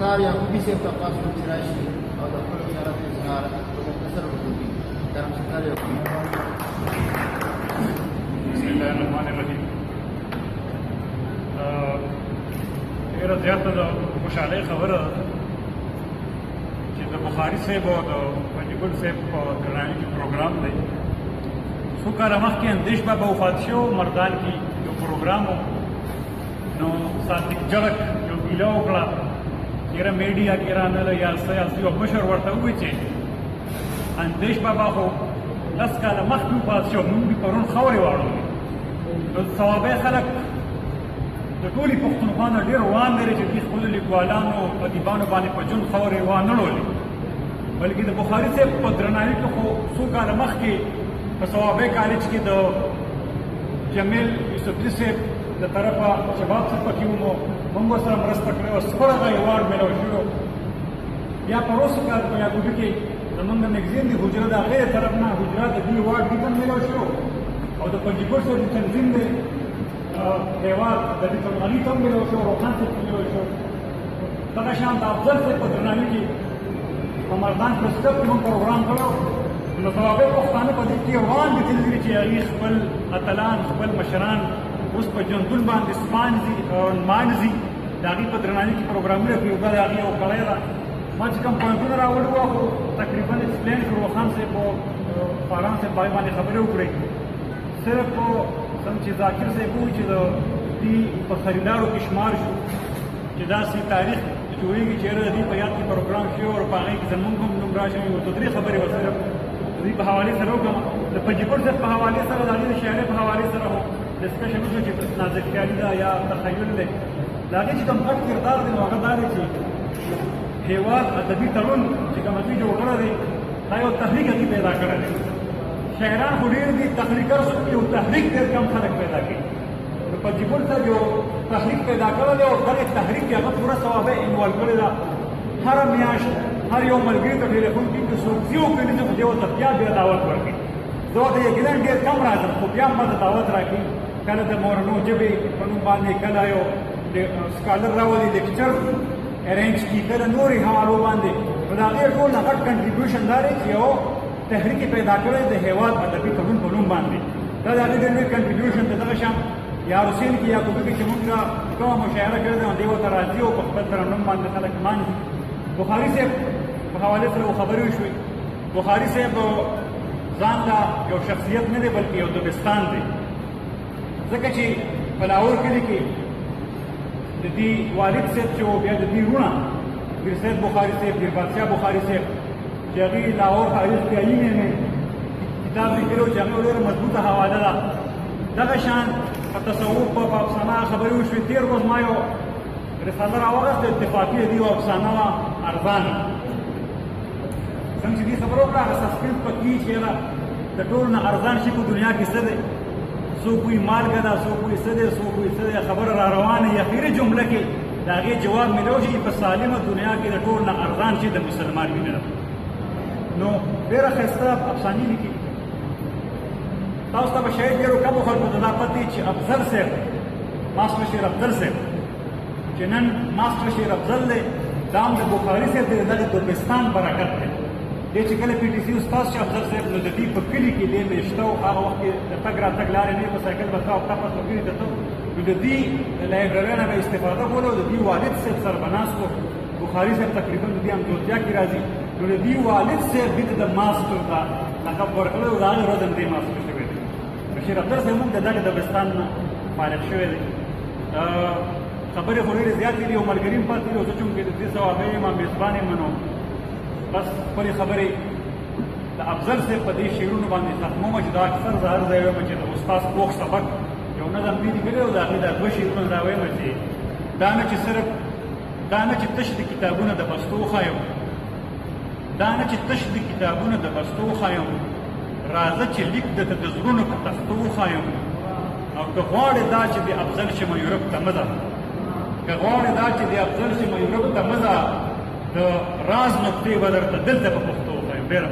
ستار یعقوبي صاحب ته پاس کوم چې راشي او د خپلو خیالاتو اظهار په مختصر وکړي. ګرم ستار یعقوبي. بسم الله الرحمن الرحیم. ډېره زیاته د خوشحالۍ خبره چې د بخاري صاحب او د پنجګل صاحب په درناوي کې پروګرام دی. څو کاله مخکې اندیش بابا وفات شو مردان کې یو پروګرام و، نو صادق جړک یو ګیله وکړه یاره میډیا کې رانله یا څه یو مشر ورته ووایي چې اندیش بابا خو 10 کاله مخکې وفات شو، موږ یې پرون خاورې واړولې. نو صوابۍ خلک د ټولې پښتونخوا نه ډېر روان لري چې دوی خپلو لیکوالانو ادیبانو باندې په جون خاورې وانه ړولې، بلکې د بخاري صاحب په درناوي کې خو څو کاله مخکې په صوابۍ کالج کې د جمیل یوسفزي صاحب د طرفه شباب صاحب پکې وو، موږ ورسره مرسته کړې وه، ستره هغه ایوارډ میلاو شوی و. بیا پروسه کال په یعقوبي کې زمونږ د میګزین د حجره د هغې طرف نه حجره د دې ایوارډ دې ته میلاو شو، او د پنجګل صاحب د تنظیم دی هېواد د دې ترغلي ته هم میلاو شو، روخان صاحب ته میلاو شو. دغه شان د افضل صاحب په درناوي کې په مردان پرس کلب کې موږ پروګرام کړی و. نو صوابۍ پښتانه په دې کې روان دي تللي چې هغوی خپل اتلان خپل مشران اوس په ژوندون باندې سپانځي او نمانځي، د هغوی په درناوي کې پروګرامونه کوي. دا د هغې یو کړی ده. ما چې کوم پوینټونه راوړي وو خو تقریبا ایکسپلین کړو، روخان صاحب او فاران صاحب باندې باندې خبرې وکړئ. صرف څنګه چې ذاکر صاحب ووایي چې د دې په خریدارو کې شمار شو چې داسې تاریخ جوړېږي چې یاره د دې په یاد کې پروګرام شوی او په هغې کې زمونږ هم نوم راشي. یو دوه درې خبرې به صرف د دې په حوالې سره وکړم. د پنجګل صاحب په حوالې سره د هغې د شاعرۍ په حوالې سره هم ډسکشن وشو چې نازک خیالي ده یا تخیل دی. د هغې چې کوم غټ کردار دی نو هغه دا دی چې هېواد ادبي تړون چې کوم دوی جوړ کړی دی دا یو تحریک هغې پیدا کړی دی. شاعران خو ډېر دي، تخلیقر یو تحریک ډېر کم خلک پیدا کوي. نو پنجګل صاحب یو تحریک پیدا کړی دی او دغې تحریک کې هغه پوره صوابۍ انوالو کړې ده. هره میاشت هر یو ملګري ته ټلیفون کړي که څوک ځي وکړي چې دې ورته بیا دعوت ورکړي. زه ورته یقینا ډېر کم راځم خو بیا هم ماته دعوت راکړي. کله د مورنو ژبې په نوم باندې کله یو سکالر راولي لیکچر ارینج کړي، کله نورې حوالو باندې. نو د هغې ټول نه غټ کنټریبیوشن دا دی چې یو تحریک پیدا کړی د هېواد ادبي تړون په نوم باندې. دا د هغې ډېر لوی کنټریبیوشن دی. دغه شان یار حسین کې یعقوبي کې چې مونږ کومه مشاعره کړې ده نو دې ورته راځي او په خپل ترنم باندې خلک مانځي. بخاري صاحب په حوالې سره خبرې وشوې. بخاري صاحب ځان له یو شخصیت نه دی بلکې یو دبستان دی، ځکه چې په لاهور کلي کې د دې والد صاحب چې و بیا د دې وروڼه میر سید بخاري صاحب، میر بادشاه بخاري صاحب چې هغې لاهور تاریخ کې آیینې مې کتاب لیکلی و چې هغې ډېره مضبوطه حواله ده. دغه شان په تصوف په افسانه خبرې وشوې. تېر ورځ ما یو رساله راوغسته اتفاقي دي او افسانه وه ارزان. څنګه چې دې خبره وکړه هغه سسپنس پکې چې یاره د ټولو نه ارزان شي په دنیا کې څه دی، څوک وایي مالګه ده، څوک وایي څه دی، څوک وایي څه دی. خبره را روانه وي، اخري جمله کې د هغې جواب میلاو شي په سالمه دنیا کې د ټولو نه ارزان شي د مسلمان وینه ده. نو ډېره ښایسته افسانې لیکي. تاسو ته به شاید ډېرو کمو خلکو ته دا پته وي چې افضل صاحب ماسټر شیر افضل صاحب چې نن ماسټر شیر افضل دی دا هم د بخاري صاحب د دغې دبستان برکت دی. دې چې کله پي ټي سي استاد شي افضل صاحب نو د دې په کلي کې دې میشته و، هغه وخت کې د تګ راتګ لارې نه وي، په سایکل به تله او تپس به کلي ته ته. نو د دې لایبررۍ نه به استفاده کوله او د دې والد صاحب سره به ناست و. بخاري صاحب تقریبا د دې همزولتیا کې راځي. نو د دې والد صاحب دې ته د ماسټر ته لقب ورکړی او د هغې ورځ هم دې ماسټر شوی دی. شیر افضل صاحب هم د دغې دبستان نه فارغ شوی دی. خبرې خو ډېرې زیاتې دي او ملګري هم پاتې دي او زه چونکې د دې صوابۍ یم میزبان یم نو بس خپلې خبرې د افضل صاحب په دې شعرونو باندې ختمومه چې دا اکثر زه هر ځای وایم چې د استاد پوخ سبق یو نظم دې لیکلی او د هغې دا 2 شعرونه دا وایم چې دا نه چې صرف دا نه چې تش د کتابونه د بستو ښایم، دا نه چې تش د کتابونه د بستو ښایم، راځه چې لیک درته د زړونو په تختو وښایم. او که غواړې دا چې د افضل شمه یورپ ته مه ځه، که غواړې دا چې د افضل شمه یورپ ته مه ځه، د راز نقطې به درته دلته په پښتو وښایم. ډېره